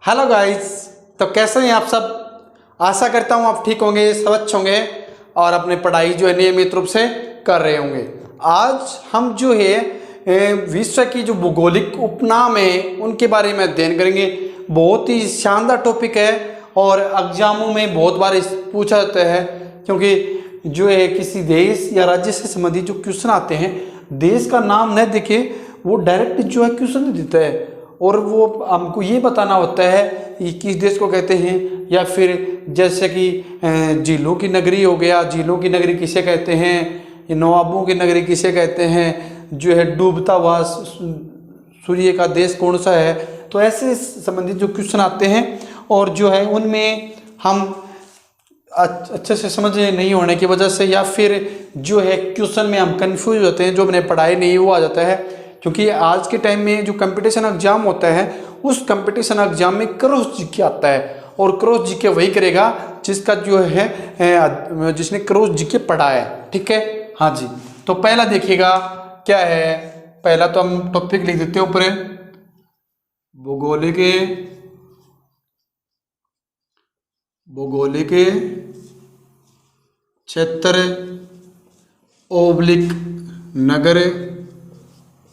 Hello guys. तो कैसे हैं आप सब। आशा करता हूँ आप ठीक होंगे, स्वच्छ होंगे और अपनी पढ़ाई जो है नियमित रूप से कर रहे होंगे। आज हम जो है विश्व की जो भूगोलिक उपनाम है उनके बारे में अध्ययन करेंगे। बहुत ही शानदार टॉपिक है और एग्जामों में बहुत बार पूछा जाता है, क्योंकि जो है किसी देश या राज्य से संबंधित जो क्वेश्चन आते हैं, देश का नाम न देखे वो डायरेक्ट जो है क्वेश्चन देता है और वो हमको ये बताना होता है कि किस देश को कहते हैं, या फिर जैसे कि झीलों की नगरी हो गया, झीलों की नगरी किसे कहते हैं, नवाबों की नगरी किसे कहते हैं, जो है डूबता हुआ सूर्य का देश कौन सा है। तो ऐसे संबंधित जो क्वेश्चन आते हैं और जो है उनमें हम अच्छे से समझ नहीं होने की वजह से या फिर जो है क्वेश्चन में हम कंफ्यूज होते हैं, जो हमने पढ़ाई नहीं हुआ जाता है। क्योंकि आज के टाइम में जो कंपटीशन एग्जाम होता है उस कंपटीशन एग्जाम में क्रॉस जीके आता है, और क्रॉस जीके वही करेगा जिसका जो है जिसने क्रॉस जीके पढ़ा है। ठीक है, हाँ जी। तो पहला देखिएगा क्या है। पहला तो हम टॉपिक लिख देते हैं ऊपर, भूगोलिक क्षेत्र ओब्लिक नगर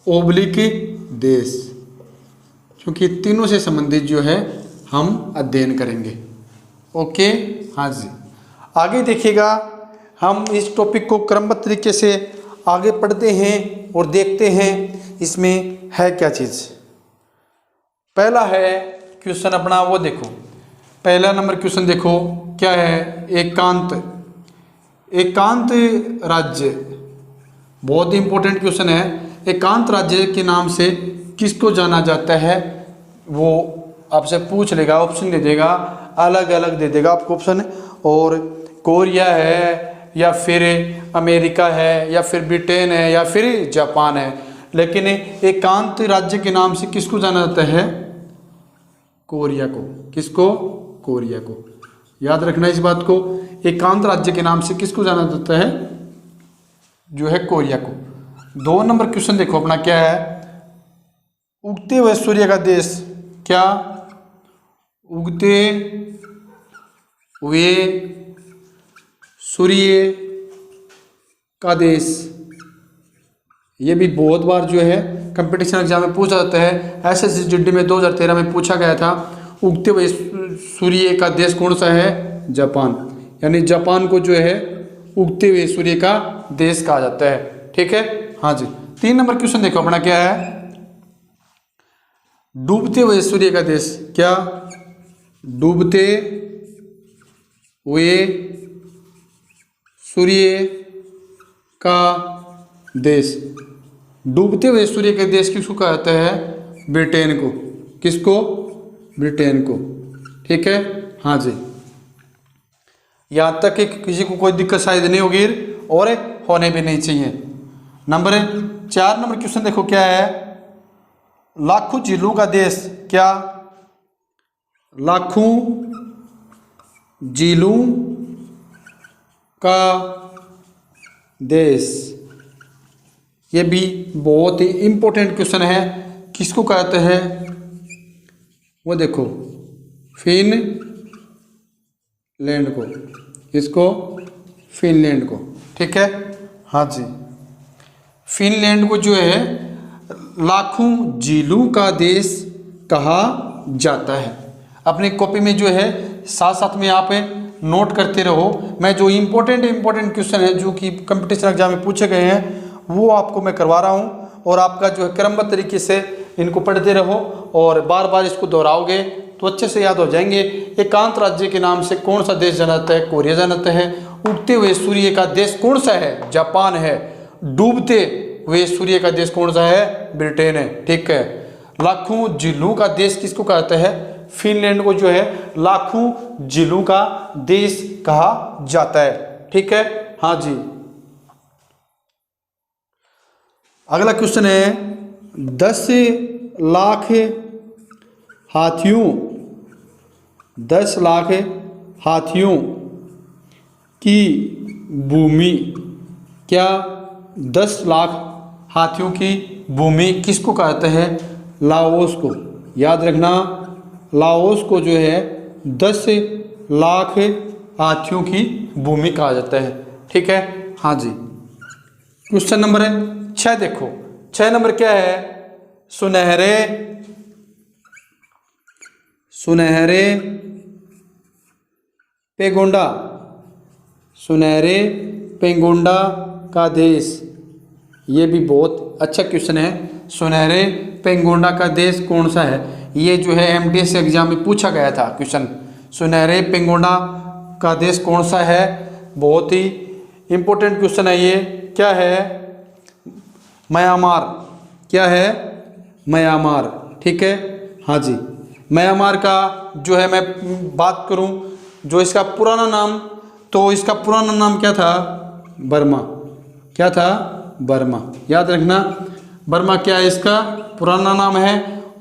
ओब्लिक देश, क्योंकि तीनों से संबंधित जो है हम अध्ययन करेंगे। ओके, हाँ जी। आगे देखिएगा, हम इस टॉपिक को क्रमबद्ध तरीके से आगे पढ़ते हैं और देखते हैं इसमें है क्या चीज़। पहला है क्वेश्चन अपना, वो देखो पहला नंबर क्वेश्चन देखो क्या है। एकांत राज्य, बहुत इंपॉर्टेंट क्वेश्चन है। एकांत राज्य के नाम से किसको जाना जाता है, वो आपसे पूछ लेगा, ऑप्शन दे देगा, अलग अलग दे देगा आपको ऑप्शन। और कोरिया है या फिर अमेरिका है या फिर ब्रिटेन है या फिर जापान है। लेकिन एकांत राज्य के नाम से किसको जाना जाता है, कोरिया को। किसको, कोरिया को। याद रखना इस बात को, एकांत राज्य के नाम से किसको जाना जाता है, जो है कोरिया को। 2 नंबर क्वेश्चन देखो अपना क्या है। उगते हुए सूर्य का देश, क्या उगते हुए सूर्य का देश। ये भी बहुत बार जो है कंपटीशन एग्जाम में पूछा जाता है। SSSGD में 2013 में पूछा गया था, उगते हुए सूर्य का देश कौन सा है, जापान। यानी जापान को जो है उगते हुए सूर्य का देश कहा जाता है। ठीक है, हाँ जी। 3 नंबर क्वेश्चन देखो अपना क्या है। डूबते हुए सूर्य का देश, क्या डूबते हुए सूर्य का देश। डूबते हुए सूर्य का देश किसको कहा जाता है, ब्रिटेन को। किसको, ब्रिटेन को। ठीक है, हाँ जी। यहाँ तक कि किसी को कोई दिक्कत शायद नहीं होगी और होने भी नहीं चाहिए। 4 नंबर क्वेश्चन देखो क्या है। लाखों झीलों का देश, क्या लाखों झीलों का देश। ये भी बहुत ही इंपॉर्टेंट क्वेश्चन है। किसको कहते हैं, वो देखो फिनलैंड को। किसको, फिनलैंड को। ठीक है, हाँ जी। फिनलैंड को जो है लाखों झीलों का देश कहा जाता है। अपनी कॉपी में जो है साथ साथ में आप नोट करते रहो। मैं जो इम्पोर्टेंट क्वेश्चन है जो कि कंपटीशन एग्जाम में पूछे गए हैं वो आपको मैं करवा रहा हूँ, और आपका जो है क्रमबद्ध तरीके से इनको पढ़ते रहो और बार बार इसको दोहराओगे तो अच्छे से याद हो जाएंगे। एकांत राज्य के नाम से कौन सा देश जाना जाता है, कोरिया जाना जाता है। उगते हुए सूर्य का देश कौन सा है, जापान है। डूबते हुए सूर्य का देश कौन सा है, ब्रिटेन है। ठीक है। लाखों झीलों का देश किसको कहते हैं, फिनलैंड को जो है लाखों झीलों का देश कहा जाता है। ठीक है, हाँ जी। अगला क्वेश्चन है 10 लाख हाथियों की भूमि, क्या 10 लाख हाथियों की भूमि किसको कहते हैं, लाओस को। याद रखना लाओस को जो है 10 लाख हाथियों की भूमि कहा जाता है। ठीक है, हाँ जी। क्वेश्चन नंबर 6 देखो, 6 नंबर क्या है? सुनहरे पेगोंडा, सुनहरे पेगोंडा का देश। ये भी बहुत अच्छा क्वेश्चन है। सुनहरे पेगोंडा का देश कौन सा है? ये जो है एमटीएस एग्जाम में पूछा गया था क्वेश्चन। सुनहरे पेगोंडा का देश कौन सा है? बहुत ही इम्पोर्टेंट क्वेश्चन है ये। क्या है? म्यांमार। क्या है? म्यांमार। ठीक है, हाँ जी। म्यांमार का जो है मैं बात करूं, जो इसका पुराना नाम, तो इसका पुराना नाम क्या था? बर्मा। क्या था? बर्मा। याद रखना, बर्मा क्या है इसका पुराना नाम है,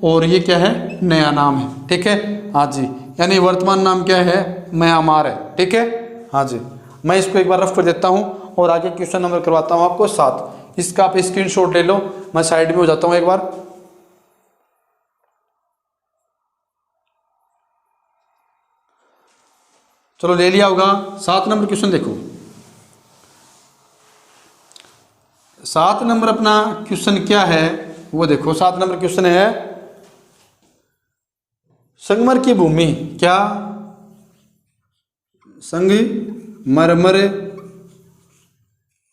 और ये क्या है? नया नाम है। ठीक है, हाँ जी। यानी वर्तमान नाम क्या है? म्यांमार है। ठीक है, हाँ जी। मैं इसको एक बार रफ कर देता हूँ और आगे क्वेश्चन नंबर करवाता हूँ आपको 7। इसका आप स्क्रीनशॉट ले लो, मैं साइड में हो जाता हूँ एक बार। चलो ले लिया होगा। 7 नंबर क्वेश्चन देखो। 7 नंबर अपना क्वेश्चन क्या है वो देखो। 7 नंबर क्वेश्चन है संगमर की भूमि। क्या? संगमरमर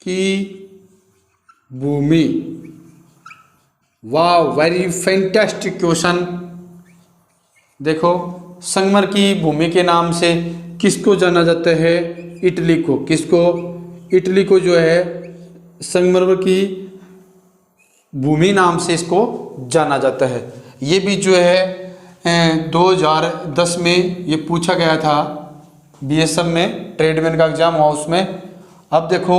की भूमि। वाह, वेरी फैंटास्टिक क्वेश्चन। देखो, संगमर की भूमि के नाम से किसको जाना जाता है? इटली को। किसको? इटली को जो है संगमरमर की भूमि नाम से इसको जाना जाता है। ये भी जो है 2010 में ये पूछा गया था बीएसएफ में, ट्रेडमैन का एग्जाम हुआ उसमें। अब देखो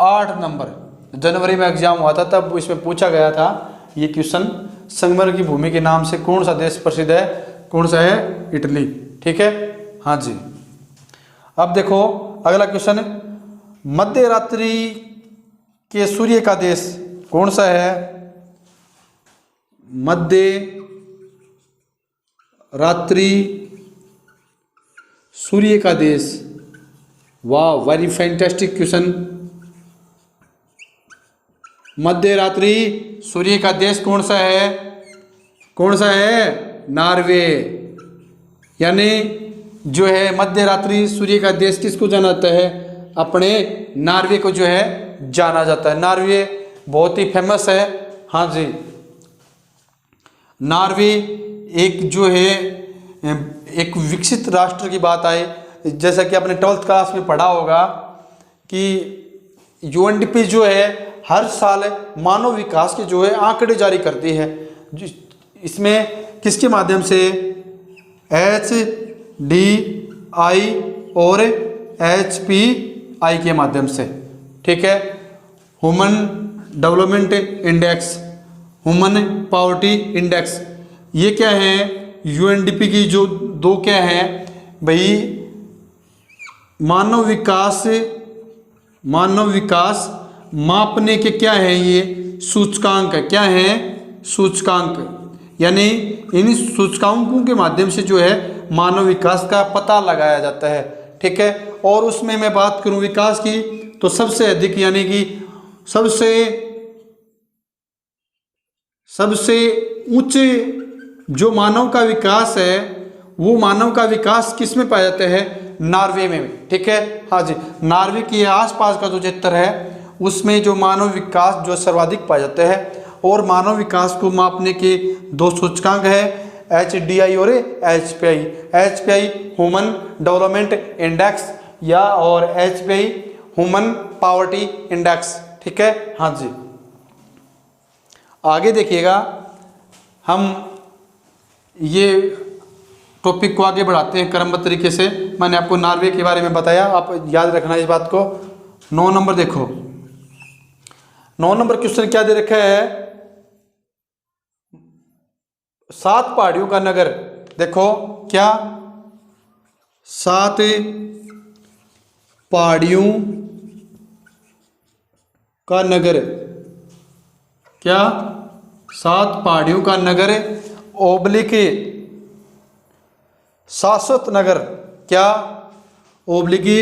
8 नंबर जनवरी में एग्जाम हुआ था, तब इसमें पूछा गया था ये क्वेश्चन, संगमरमर की भूमि के नाम से कौन सा देश प्रसिद्ध है? कौन सा है? इटली। ठीक है, हाँ जी। अब देखो अगला क्वेश्चन है, मध्य रात्रि के सूर्य का देश कौन सा है? मध्य रात्रि सूर्य का देश। वाह, वेरी फैंटास्टिक क्वेश्चन। मध्य रात्रि सूर्य का देश कौन सा है? कौन सा है? नॉर्वे। यानी जो है मध्य रात्रि सूर्य का देश किसको जाना जाता है? अपने नॉर्वे को जो है जाना जाता है। नॉर्वे बहुत ही फेमस है। हाँ जी, नॉर्वे एक जो है एक विकसित राष्ट्र की बात आए, जैसा कि आपने 12th क्लास में पढ़ा होगा कि यूएनडीपी जो है हर साल मानव विकास के जो है आंकड़े जारी करती है। इसमें किसके माध्यम से? HDI और HPI के माध्यम से। ठीक है, human development index, human poverty index, ये क्या है? यूएनडीपी की जो दो क्या है भाई, मानव विकास मापने के क्या है? ये सूचकांक है। क्या है? सूचकांक। यानी इन सूचकांकों के माध्यम से जो है मानव विकास का पता लगाया जाता है। ठीक है, और उसमें मैं बात करूं विकास की, तो सबसे अधिक यानी कि सबसे ऊंचे जो मानव का विकास है, वो मानव का विकास किस में पाया जाता है? नॉर्वे में। ठीक है, हाँ जी। नॉर्वे के आसपास का जो क्षेत्र है उसमें जो मानव विकास जो सर्वाधिक पाया जाता है। और मानव विकास को मापने के 2 सूचकांक है, HDI और HPI। HPI human development index या और HPI ह्यूमन पॉवर्टी इंडेक्स। ठीक है, हाँ जी। आगे देखिएगा, हम ये टॉपिक को आगे बढ़ाते हैं क्रमबद्ध तरीके से। मैंने आपको नॉर्वे के बारे में बताया, आप याद रखना इस बात को। 9 नंबर देखो, 9 नंबर क्वेश्चन क्या दे रखा है? 7 पहाड़ियों का नगर। देखो क्या? 7 पहाड़ियों का नगर। क्या? 7 पहाड़ियों का नगर ओब्लिक शाश्वत नगर, क्या ओब्लिगी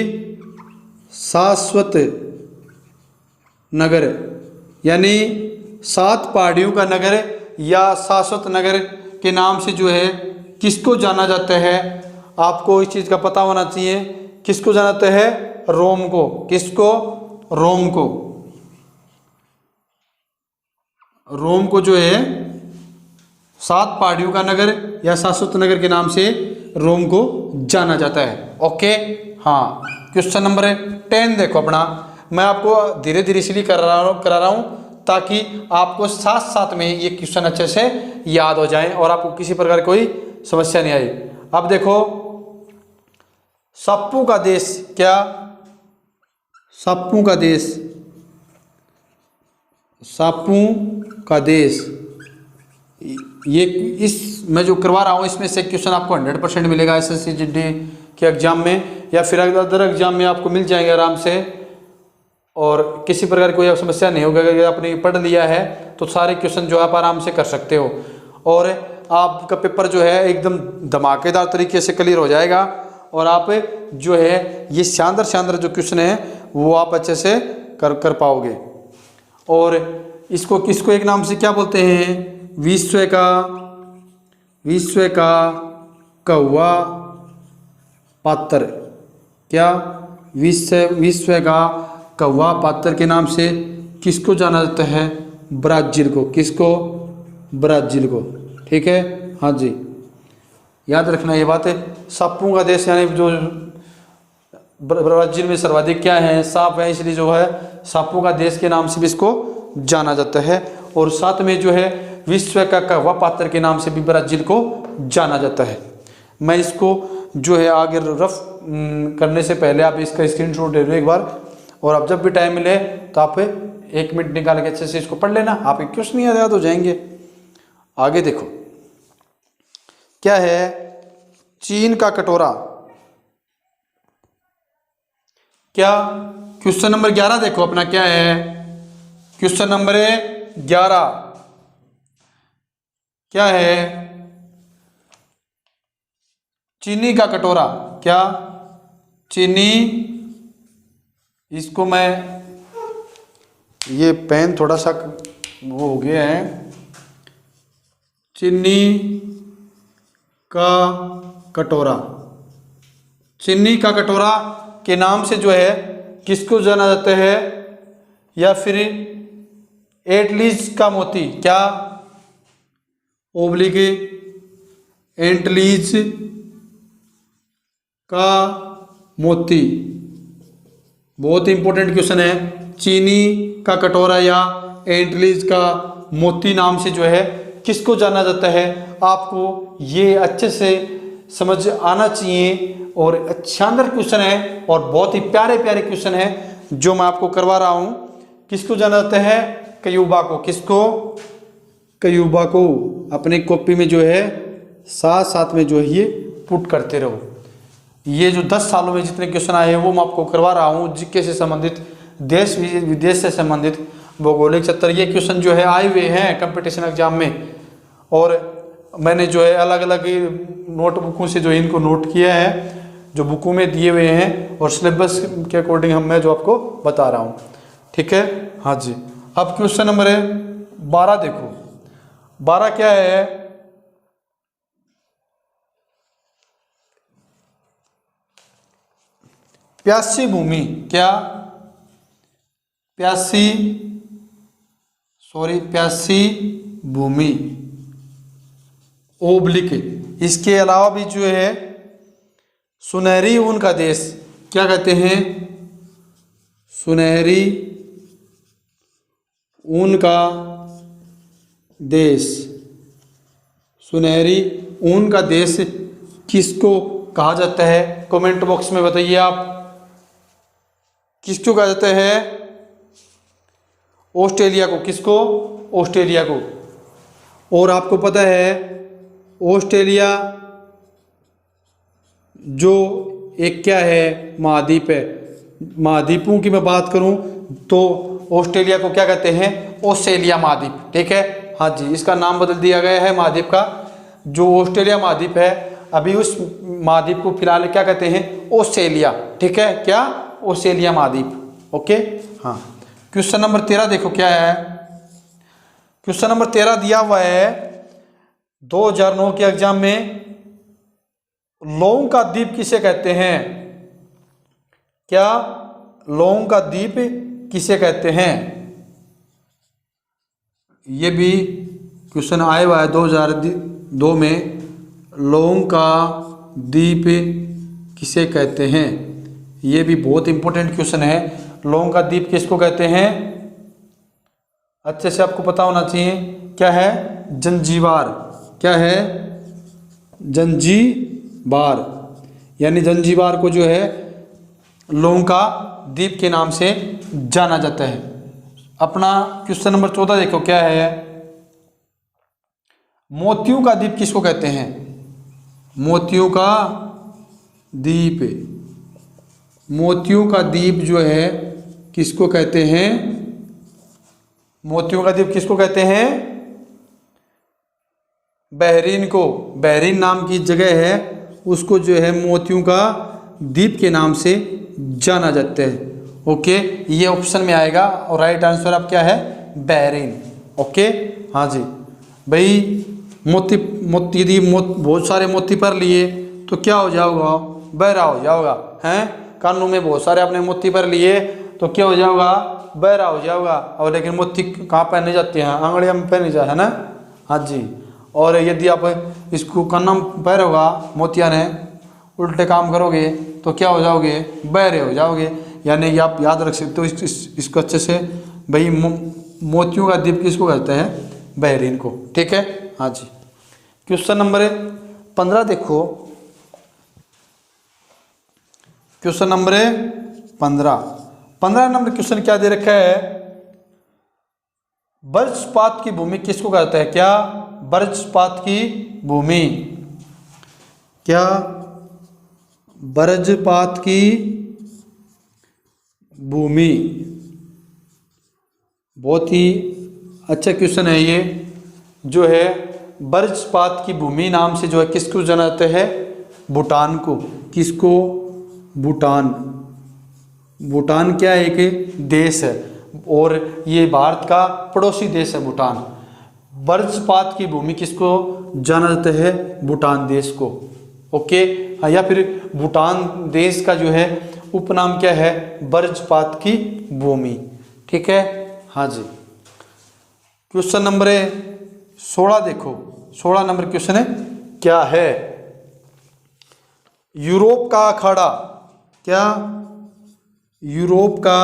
शाश्वत नगर, यानी 7 पहाड़ियों का नगर या शाश्वत नगर के नाम से जो है किसको जाना जाता है, आपको इस चीज़ का पता होना चाहिए। किसको जाना जाता है? रोम को। किसको? रोम को। रोम को जो है 7 पहाड़ियों का नगर या शाश्वत नगर के नाम से रोम को जाना जाता है। ओके, हाँ। क्वेश्चन नंबर 10 देखो अपना। मैं आपको धीरे धीरे इसलिए करा रहा हूँ ताकि आपको साथ साथ में ये क्वेश्चन अच्छे से याद हो जाए और आपको किसी प्रकार कोई समस्या नहीं आई। अब देखो, साप्पू का देश, क्या? साप्पू का देश, साप्पू का देश, ये इस मैं जो करवा रहा हूँ इसमें से क्वेश्चन आपको 100% मिलेगा एसएससी जीडी के एग्जाम में, या फिर अदर एग्जाम में आपको मिल जाएंगे आराम से, और किसी प्रकार की कोई समस्या नहीं होगा। अगर आपने पढ़ लिया है तो सारे क्वेश्चन जो आप आराम से कर सकते हो, और आपका पेपर जो है एकदम धमाकेदार तरीके से क्लियर हो जाएगा, और आप जो है ये शानदार जो क्वेश्चन है वो आप अच्छे से कर पाओगे। और इसको किसको एक नाम से क्या बोलते हैं? विश्व का कौवा पात्र, क्या? विश्व का कौवा पात्र के नाम से किसको जाना जाता है? ब्राज़ील को। किसको? ब्राज़ील को। ठीक है, हाँ जी, याद रखना ये बात है। साप्पू का देश यानी जो ब्राज़ील में सर्वाधिक क्या है? सांप है, इसलिए जो है साप्पू का देश के नाम से भी इसको जाना जाता है। और साथ में जो है विश्व का कौवा पात्र के नाम से भी ब्राज़ील को जाना जाता है। मैं इसको जो है आगे रफ करने से पहले आप इसका स्क्रीनशॉट ले लो एक बार, और आप जब भी टाइम मिले तो आप 1 मिनट निकाल के अच्छे से इसको पढ़ लेना, आपके क्वेश्चन याद हो जाएंगे। आगे देखो क्या है? चीन का कटोरा, क्या? क्वेश्चन नंबर 11 देखो अपना क्या है? क्वेश्चन नंबर 11 क्या है? चीनी का कटोरा, क्या? चीनी, इसको मैं ये पेन थोड़ा सा वो हो गया है। चीनी का कटोरा, चीनी का कटोरा के नाम से जो है किसको जाना जाता है? या फिर एंटलीज का मोती, क्या? ओब्लिग एंटलीज का मोती, बहुत इंपॉर्टेंट क्वेश्चन है। चीनी का कटोरा या एंटलीज का मोती नाम से जो है किसको जाना जाता है? आपको ये अच्छे से समझ आना चाहिए, और शानदार क्वेश्चन है और बहुत ही प्यारे क्वेश्चन है जो मैं आपको करवा रहा हूँ। किसको जाना जाता है? क्यूबा को। किसको? क्यूबा को। अपने कॉपी में जो है साथ में जो है ये पुट करते रहो। ये जो 10 सालों में जितने क्वेश्चन आए हैं वो मैं आपको करवा रहा हूँ, जीके से संबंधित, देश विदेश से संबंधित, भौगोलिक क्षेत्र, ये क्वेश्चन जो है आए हुए हैं कंपटीशन एग्जाम में। और मैंने जो है अलग अलग नोटबुकों से जो इनको नोट किया है, जो बुकों में दिए हुए हैं, और सिलेबस के अकॉर्डिंग मैं जो आपको बता रहा हूँ। ठीक है, हाँ जी। अब क्वेश्चन नंबर 12 देखो। 12 क्या है? प्यासी भूमि, क्या? प्यासी भूमि ओब्लिक। इसके अलावा भी जो है सुनहरी ऊन का देश, क्या कहते हैं? सुनहरी ऊन का देश। सुनहरी ऊन का देश किसको कहा जाता है? कमेंट बॉक्स में बताइए आप, किसको कहा जाता है? ऑस्ट्रेलिया को। किसको? ऑस्ट्रेलिया को। और आपको पता है ऑस्ट्रेलिया जो एक क्या है? महाद्वीप है। महाद्वीपों की मैं बात करूं तो ऑस्ट्रेलिया को क्या कहते हैं? ऑस्ट्रेलिया महाद्वीप। ठीक है, हाँ जी, इसका नाम बदल दिया गया है महाद्वीप का। जो ऑस्ट्रेलिया महाद्वीप है, अभी उस महाद्वीप को फिलहाल क्या कहते हैं, ऑस्ट्रेलिया। ठीक है, क्या, ऑस्ट्रेलिया महाद्वीप। ओके, हाँ। क्वेश्चन नंबर 13 देखो क्या है। क्वेश्चन नंबर 13 दिया हुआ है 2009 के एग्जाम में, लोंग का द्वीप किसे कहते हैं? क्या लोंग का द्वीप किसे कहते हैं? ये भी क्वेश्चन आया हुआ है 2002 में, लोंग का द्वीप किसे कहते हैं? ये भी बहुत इंपॉर्टेंट क्वेश्चन है। लोंग का द्वीप किसको कहते हैं? अच्छे से आपको पता होना चाहिए। क्या है? जंजीबार। क्या है? जंजीबार। यानी जंजीबार को जो है लोंग का द्वीप के नाम से जाना जाता है। अपना क्वेश्चन नंबर 14 देखो क्या है। मोतियों का द्वीप किसको कहते हैं? मोतियों का द्वीप, मोतियों का द्वीप जो है किसको कहते हैं? मोतियों का द्वीप किसको कहते हैं? बहरीन को। बहरीन नाम की जगह है, उसको जो है मोतियों का द्वीप के नाम से जाना जाता है। ओके, ये ऑप्शन में आएगा और राइट आंसर अब क्या है? बहरीन। ओके, हाँ जी भाई। मोती मोती यदि बहुत सारे मोती पर लिए तो क्या हो जाओगा? बहरा हो जाओगा। हैं, कानों में बहुत सारे आपने मोती पर लिए तो क्या हो जाओगा? बहरा हो जाओगा। और लेकिन मोती कहाँ पहने जाते हैं? आंगड़िया में पहने जाए, है ना? हाँ जी। और यदि आप इसको कानों में पहनोगा मोतिया ने, उल्टे काम करोगे तो क्या हो जाओगे? बहरे हो जाओगे। यानी आप याद रख सकते हो इसको अच्छे से भाई। मोतियों का द्वीप किसको कहते हैं? बहरीन को। ठीक है, हाँ जी। क्वेश्चन नंबर 15 देखो। क्वेश्चन नंबर 15 नंबर क्वेश्चन क्या दे रखा है? वज्रपात की भूमि किसको कहते हैं? क्या वज्रपात की भूमि? क्या वज्रपात की भूमि? बहुत ही अच्छा क्वेश्चन है ये। जो है वज्रपात की भूमि नाम से जो है किसको जाना जाता है? भूटान को। किसको? भूटान। भूटान क्या है? एक देश है और ये भारत का पड़ोसी देश है भूटान। वज्रपात की भूमि किसको जाना जाता है? भूटान देश को। ओके, या फिर भूटान देश का जो है उपनाम क्या है? वज्रपात की भूमि। ठीक है, हाँ जी। क्वेश्चन नंबर 16 देखो। 16 नंबर क्वेश्चन है क्या है? यूरोप का अखाड़ा। क्या? यूरोप का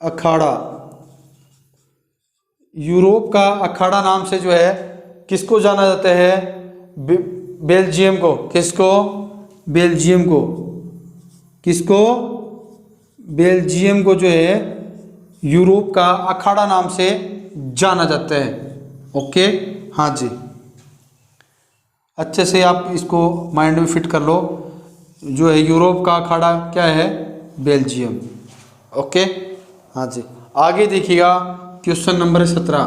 अखाड़ा। यूरोप का अखाड़ा नाम से जो है किसको जाना जाता है? बेल्जियम को। किसको? बेल्जियम को। किसको? बेल्जियम को जो है यूरोप का अखाड़ा नाम से जाना जाता है। ओके, हाँ जी। अच्छे से आप इसको माइंड में फिट कर लो। जो है यूरोप का अखाड़ा क्या है? बेल्जियम। ओके, हाँ जी। आगे देखिएगा क्वेश्चन नंबर 17।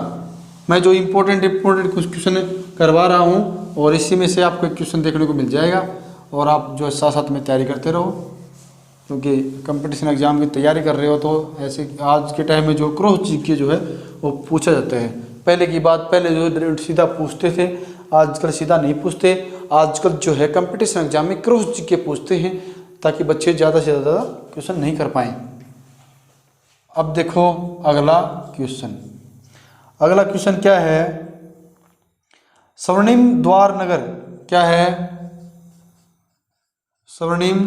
मैं जो इम्पोर्टेंट कुछ क्वेश्चन करवा रहा हूँ और इसी में से आपको एक क्वेश्चन देखने को मिल जाएगा और आप जो है साथ साथ में तैयारी करते रहो, क्योंकि कंपटीशन एग्जाम की तैयारी कर रहे हो तो ऐसे आज के टाइम में जो क्रॉस जीके जो है वो पूछा जाता है। पहले की बात, पहले जो सीधा पूछते थे, आजकल सीधा नहीं पूछते। आजकल जो है कंपटीशन एग्जाम में क्रॉस जीके पूछते हैं ताकि बच्चे ज़्यादा से ज़्यादा क्वेश्चन नहीं कर पाएँ। अब देखो अगला क्वेश्चन। अगला क्वेश्चन क्या है? स्वर्णिम द्वार नगर क्या है? स्वर्णिम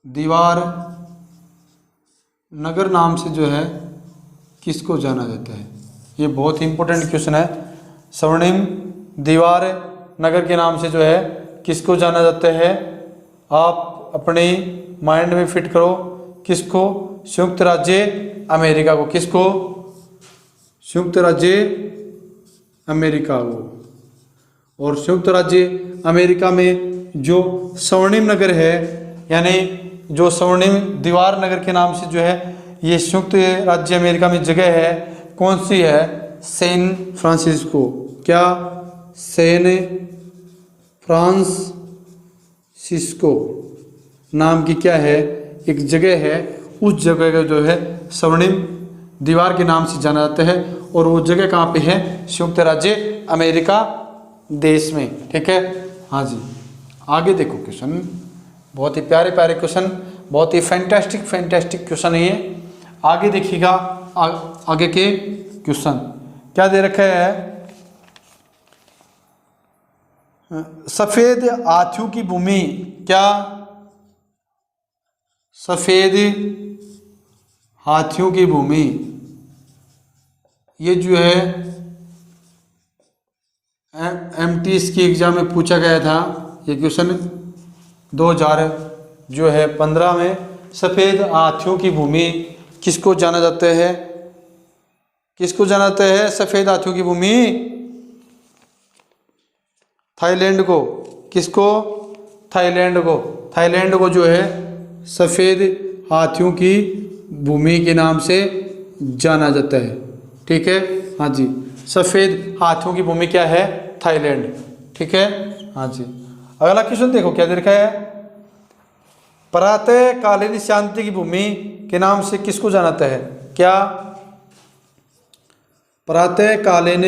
दीवार नगर नाम से जो है किसको जाना जाता है? ये बहुत ही इंपॉर्टेंट क्वेश्चन है। स्वर्णिम दीवार नगर के नाम से जो है किसको जाना जाता है? आप अपने माइंड में फिट करो। किसको? संयुक्त राज्य अमेरिका को। किसको? संयुक्त राज्य अमेरिका को। और संयुक्त राज्य अमेरिका में जो स्वर्णिम नगर है, यानी जो स्वर्णिम दीवार नगर के नाम से जो है ये संयुक्त राज्य अमेरिका में जगह है, कौन सी है? San Francisco. क्या? सैन फ्रांसिस्को नाम की क्या है, एक जगह है। उस जगह का जो है स्वर्णिम दीवार के नाम से जाना जाता है। और वो जगह कहाँ पे है, संयुक्त राज्य अमेरिका देश में। ठीक है, हाँ जी। आगे देखो क्वेश्चन, बहुत ही प्यारे प्यारे क्वेश्चन, बहुत ही फैंटास्टिक क्वेश्चन है ये। आगे देखिएगा, आगे के क्वेश्चन क्या दे रखा है। सफेद हाथियों की भूमि, क्या सफेद हाथियों की भूमि, ये जो है एमटीएस की एग्जाम में पूछा गया था ये क्वेश्चन 2015 में। सफेद हाथियों की भूमि किसको जाना जाता है, किसको जाना जाता है सफेद हाथियों की भूमि, थाईलैंड को। किसको, थाईलैंड को। थाईलैंड को जो है सफेद हाथियों की भूमि के नाम से जाना जाता है। ठीक है, हाँ जी। सफेद हाथियों की भूमि क्या है, थाईलैंड। ठीक है, हाँ जी। अगला क्वेश्चन देखो क्या दे रखा है। प्रातः कालीन शांति की भूमि के नाम से किसको जाना जाता है, क्या प्रातःकालीन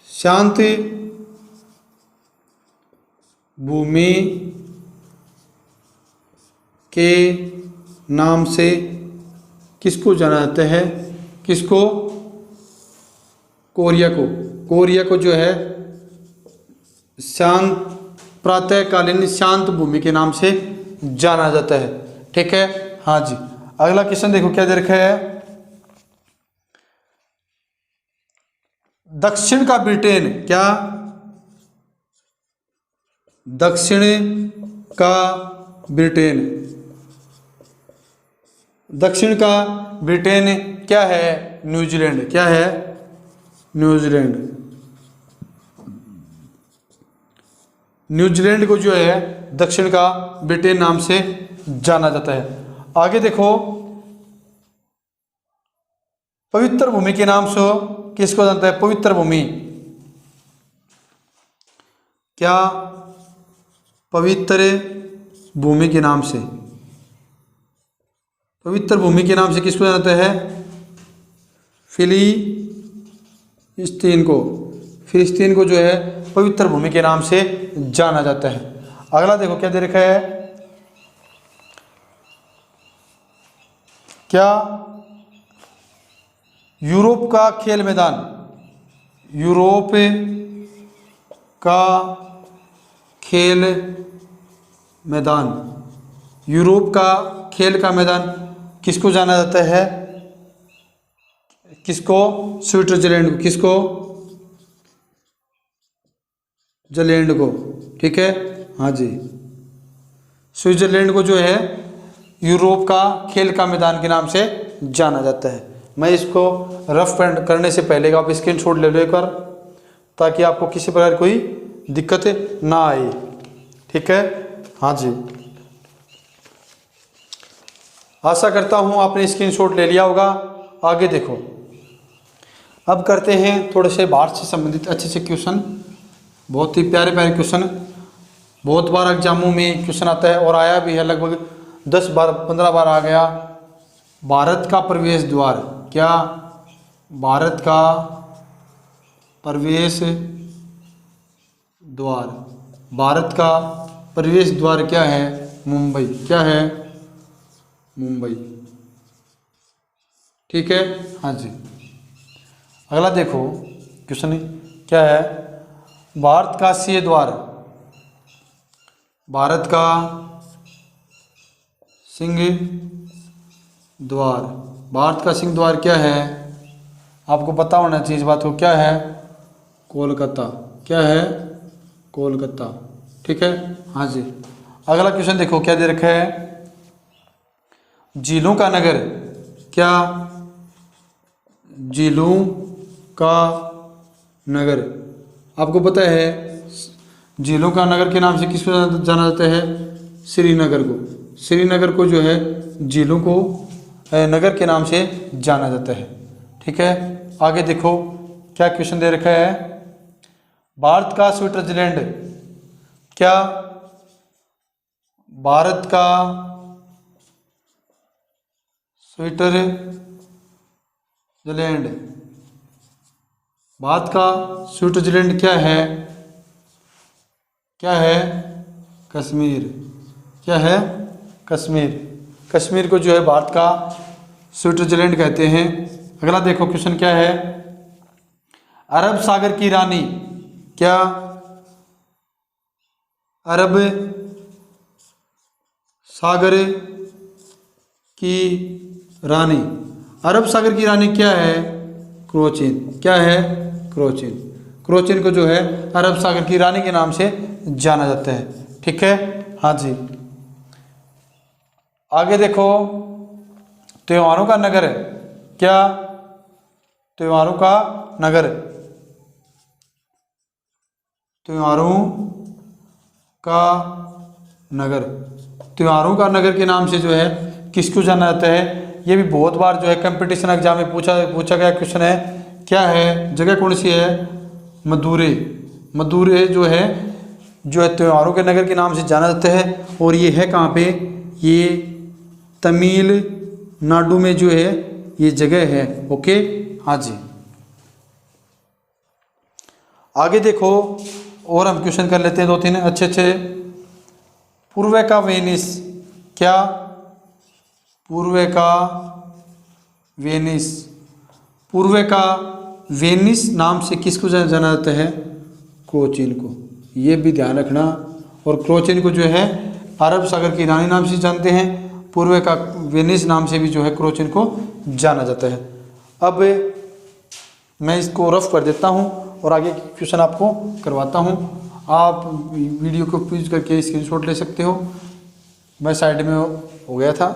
शांति भूमि के नाम से किसको जाना जाता है, किसको, कोरिया को। कोरिया को जो है शांत, प्रातःकालीन शांत भूमि के नाम से जाना जाता है। ठीक है, हाँ जी। अगला क्वेश्चन देखो क्या दे रखा है। दक्षिण का ब्रिटेन, क्या दक्षिण का ब्रिटेन, दक्षिण का ब्रिटेन क्या है, न्यूजीलैंड। क्या है, न्यूजीलैंड। न्यूजीलैंड को जो है दक्षिण का ब्रिटेन नाम से जाना जाता है। आगे देखो, पवित्र भूमि के नाम से किसको जानता है, पवित्र भूमि, क्या पवित्र भूमि के नाम से, पवित्र भूमि के नाम से किसको जानता है, फिलिस्तीन को। फिलिस्तीन को जो है पवित्र भूमि के नाम से जाना जाता है। अगला देखो क्या दे रखा है। क्या यूरोप का खेल मैदान, यूरोप का खेल मैदान, यूरोप का खेल का मैदान किसको जाना जाता है, किसको, स्विट्जरलैंड को। किसको, स्विट्जरलैंड को। ठीक है, हाँ जी। स्विट्जरलैंड को जो है यूरोप का खेल का मैदान के नाम से जाना जाता है। मैं इसको रफ करने से पहले आप स्क्रीनशॉट ले लो एक बार, ताकि आपको किसी प्रकार कोई दिक्कत ना आए। ठीक है, हाँ जी। आशा करता हूँ आपने स्क्रीनशॉट ले लिया होगा। आगे देखो, अब करते हैं थोड़े से भारत से संबंधित अच्छे से क्वेश्चन, बहुत ही प्यारे प्यारे क्वेश्चन। बहुत बार एग्जामों में क्वेश्चन आता है और आया भी है, लगभग 10 बार 15 बार आ गया। भारत का प्रवेश द्वार, क्या भारत का प्रवेश द्वार, भारत का प्रवेश द्वार क्या है, मुंबई। क्या है, मुंबई। ठीक है, हाँ जी। अगला देखो क्वेश्चन क्या है। भारत का सिंह द्वार, भारत का सिंह द्वार, भारत का सिंह द्वार क्या है, आपको पता होना चाहिए इस बात को। क्या है, कोलकाता। क्या है, कोलकाता। ठीक है, हाँ जी। अगला क्वेश्चन देखो क्या दे रखा है। झीलों का नगर, क्या झीलों का नगर, आपको पता है झीलों का नगर के नाम से किसको जाना जाता है, श्रीनगर को। श्रीनगर को जो है झीलों को नगर के नाम से जाना जाता है। ठीक है। आगे देखो क्या क्वेश्चन दे रखा है। भारत का स्विट्जरलैंड, क्या भारत का स्विट्जरलैंड, भारत का स्विट्जरलैंड क्या है? क्या है? कश्मीर। क्या है? कश्मीर। कश्मीर को जो है भारत का स्विट्जरलैंड कहते हैं। अगला देखो क्वेश्चन क्या है। अरब सागर की रानी, क्या अरब सागर की रानी, अरब सागर की रानी क्या है? क्रोचिन। क्या है? क्रोचिन। क्रोचिन को जो है अरब सागर की रानी के नाम से जाना जाता है। ठीक है, हाँ जी। आगे देखो त्योहारों का नगर, क्या त्योहारों का नगर, त्योहारों का नगर, त्योहारों का नगर के नाम से जो है किसको जाना जाता है? ये भी बहुत बार जो है कंपटीशन एग्जाम में पूछा गया क्वेश्चन है। क्या है? जगह कौन सी है? मदुरै। मदुरै जो है त्योहारों के नगर के नाम से जाना जाता है। और ये है कहाँ पे? ये तमिलनाडु में जो है ये जगह है। ओके, हाँ जी। आगे देखो और हम क्वेश्चन कर लेते हैं दो तीन अच्छे। पूर्व का वेनिस, क्या पूर्व का वेनिस, पूर्व का वेनिस नाम से किसको जाना जाता है? क्रोचिन को। ये भी ध्यान रखना। और क्रोचिन को जो है अरब सागर की रानी नाम से जानते हैं। पूर्व का वेनिस नाम से भी जो है क्रोचिन को जाना जाता है। अब मैं इसको रफ कर देता हूँ और आगे क्वेश्चन आपको करवाता हूँ। आप वीडियो को पॉज करके स्क्रीनशॉट ले सकते हो। मैं साइड में हो गया था।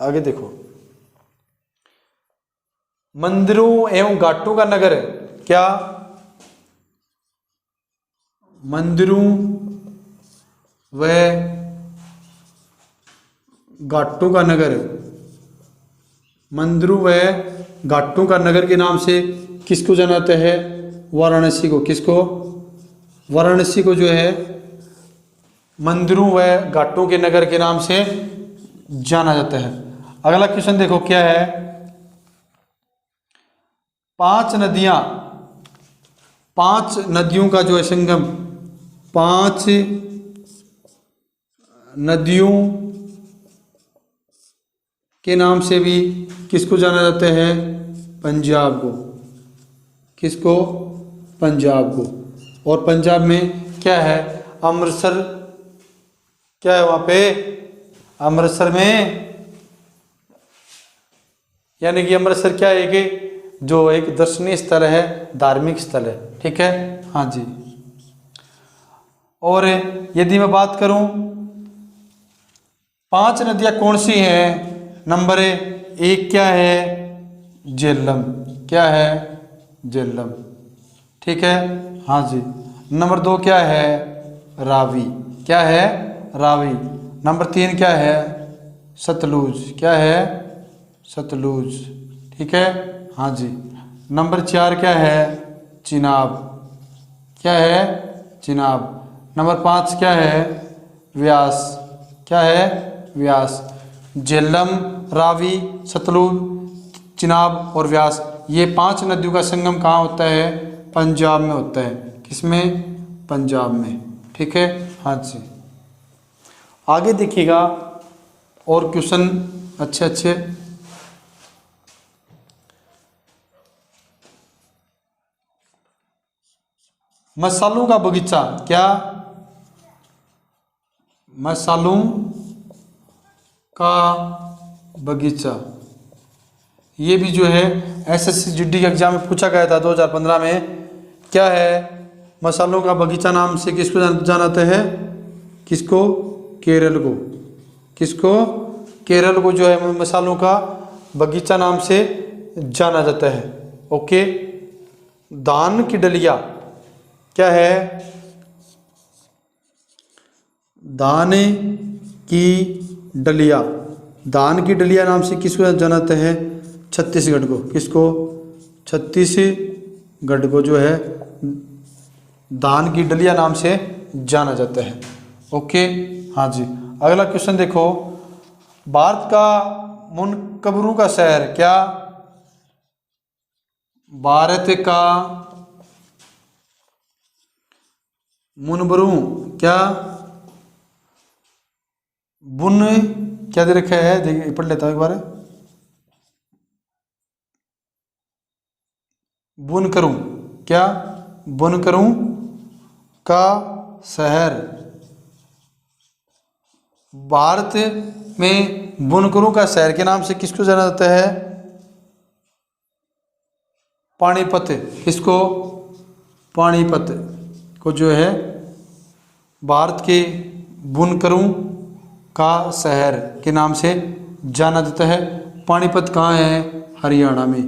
आगे देखो, मंदिरों एवं घाटों का नगर, क्या मंदिरों व घाटों का नगर, मंदिरों व घाटों का नगर के नाम से किसको जाना जाता है? वाराणसी को। किसको? वाराणसी को जो है मंदिरों व घाटों के नगर के नाम से जाना जाता है। अगला क्वेश्चन देखो क्या है। 5 नदियां, 5 नदियों का जो है संगम, 5 नदियों के नाम से भी किसको जाना जाता है? पंजाब को। किसको? पंजाब को। और पंजाब में क्या है? अमृतसर। क्या है वहाँ पे? अमृतसर में, यानी कि अमृतसर क्या है कि जो एक दर्शनीय स्थल है, धार्मिक स्थल है। ठीक है, हाँ जी। और यदि मैं बात करूं 5 नदियां कौन सी हैं? नंबर 1 क्या है? झेलम। क्या है? झेलम। ठीक है, हाँ जी। नंबर 2 क्या है? रावी। क्या है? रावी। नंबर 3 क्या है? सतलुज। क्या है? सतलुज। ठीक है, हाँ जी। नंबर 4 क्या है? चिनाब। क्या है? चिनाब। नंबर 5 क्या है? व्यास। क्या है? व्यास। झेलम, रावी, सतलुज, चिनाब और व्यास, ये 5 नदियों का संगम कहाँ होता है? पंजाब में होता है। किसमें? पंजाब में। ठीक है, हाँ जी। आगे देखिएगा और क्वेश्चन अच्छे। मसालों का बगीचा, क्या मसालों का बगीचा, ये भी जो है एसएससी जीडी के एग्जाम में पूछा गया था 2015 में। क्या है? मसालों का बगीचा नाम से किसको जाना जाता है? किसको? केरल को। किसको? केरल को जो है मसालों का बगीचा नाम से जाना जाता है। ओके। धान की डलिया, क्या है? धान की डलिया, धान की डलिया नाम से किसको जाना जाता है? छत्तीसगढ़ को। किसको? छत्तीसगढ़ को जो है धान की डलिया नाम से जाना जाता है। ओके, हाँ जी। अगला क्वेश्चन देखो, भारत का मुनकबरू का शहर क्या? भारत का मुनबरू क्या बुन क्या दे रखा है, देखिए पढ़ लेता हूँ एक बार। बुन करूं क्या? बुन करूं का शहर। भारत में बुनकरों का शहर के नाम से किसको जाना जाता है? पानीपत। किसको? पानीपत को जो है भारत के बुनकरों का शहर के नाम से जाना जाता है। पानीपत कहाँ है? हरियाणा में।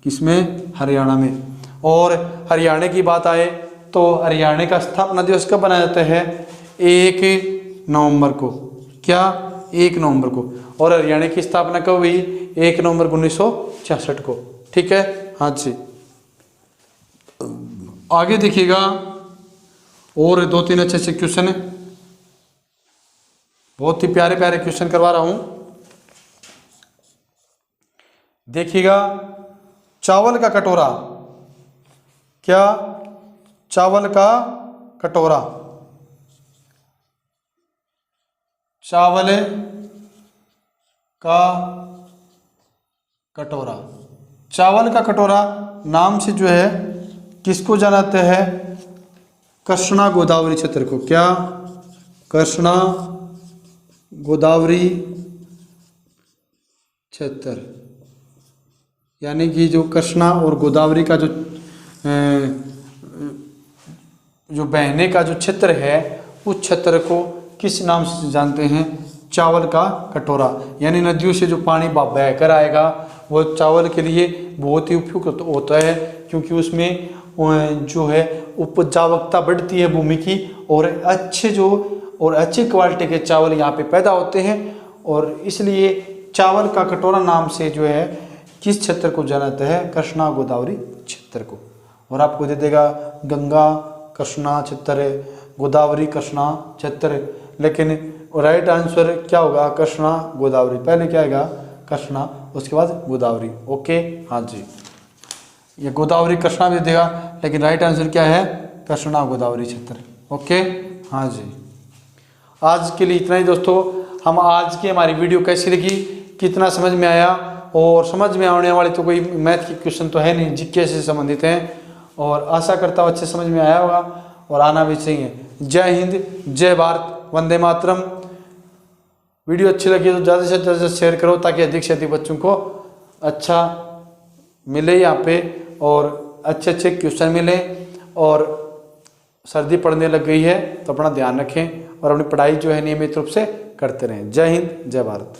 किसमें? हरियाणा में। और हरियाणा की बात आए तो हरियाणा का स्थापना दिवस कब मनाया जाता है? 1 नवंबर को। क्या? 1 नवंबर को। और हरियाणा की स्थापना कब हुई? 1 नवंबर 1966 को। ठीक है, हाँ जी। आगे देखिएगा, और 2-3 अच्छे अच्छे क्वेश्चन है, बहुत ही प्यारे प्यारे क्वेश्चन करवा रहा हूं। देखिएगा, चावल का कटोरा क्या? चावल का कटोरा। चावल का कटोरा। चावल का कटोरा नाम से जो है किसको जाना जाता है? कृष्णा गोदावरी क्षेत्र को। क्या? कृष्णा गोदावरी क्षेत्र, यानी कि जो कृष्णा और गोदावरी का जो बहने का जो क्षेत्र है, उस क्षेत्र को किस नाम से जानते हैं? चावल का कटोरा। यानी नदियों से जो पानी बहकर आएगा वो चावल के लिए बहुत ही उपयुक्त होता है, क्योंकि उसमें जो है उपजावकता बढ़ती है भूमि की, और अच्छी क्वालिटी के चावल यहाँ पे पैदा होते हैं। और इसलिए चावल का कटोरा नाम से जो है किस क्षेत्र को जाना जाता है? कृष्णा गोदावरी क्षेत्र को। और आपको दे देगा गंगा कृष्णा क्षेत्र, गोदावरी कृष्णा क्षेत्र, लेकिन राइट आंसर क्या होगा? कृष्णा गोदावरी। पहले क्या आएगा? कृष्णा, उसके बाद गोदावरी। ओके, हाँ जी। ये गोदावरी कृष्णा भी देगा, लेकिन राइट आंसर क्या है? कृष्णा गोदावरी क्षेत्र। ओके, हाँ जी। आज के लिए इतना ही दोस्तों। हम आज की हमारी वीडियो कैसी लगी, कितना समझ में आया? और समझ में आने वाले तो कोई मैथ की क्वेश्चन तो है नहीं, जीके से संबंधित हैं, और आशा करता हूँ अच्छे समझ में आया होगा और आना भी चाहिए। जय हिंद, जय भारत, वंदे मातरम। वीडियो अच्छी लगी तो ज़्यादा से ज़्यादा शेयर करो, ताकि अधिक से अधिक बच्चों को अच्छा मिले यहाँ पे, और अच्छे अच्छे क्वेश्चन मिले। और सर्दी पड़ने लग गई है तो अपना ध्यान रखें और अपनी पढ़ाई जो है नियमित रूप से करते रहें। जय हिंद, जय भारत।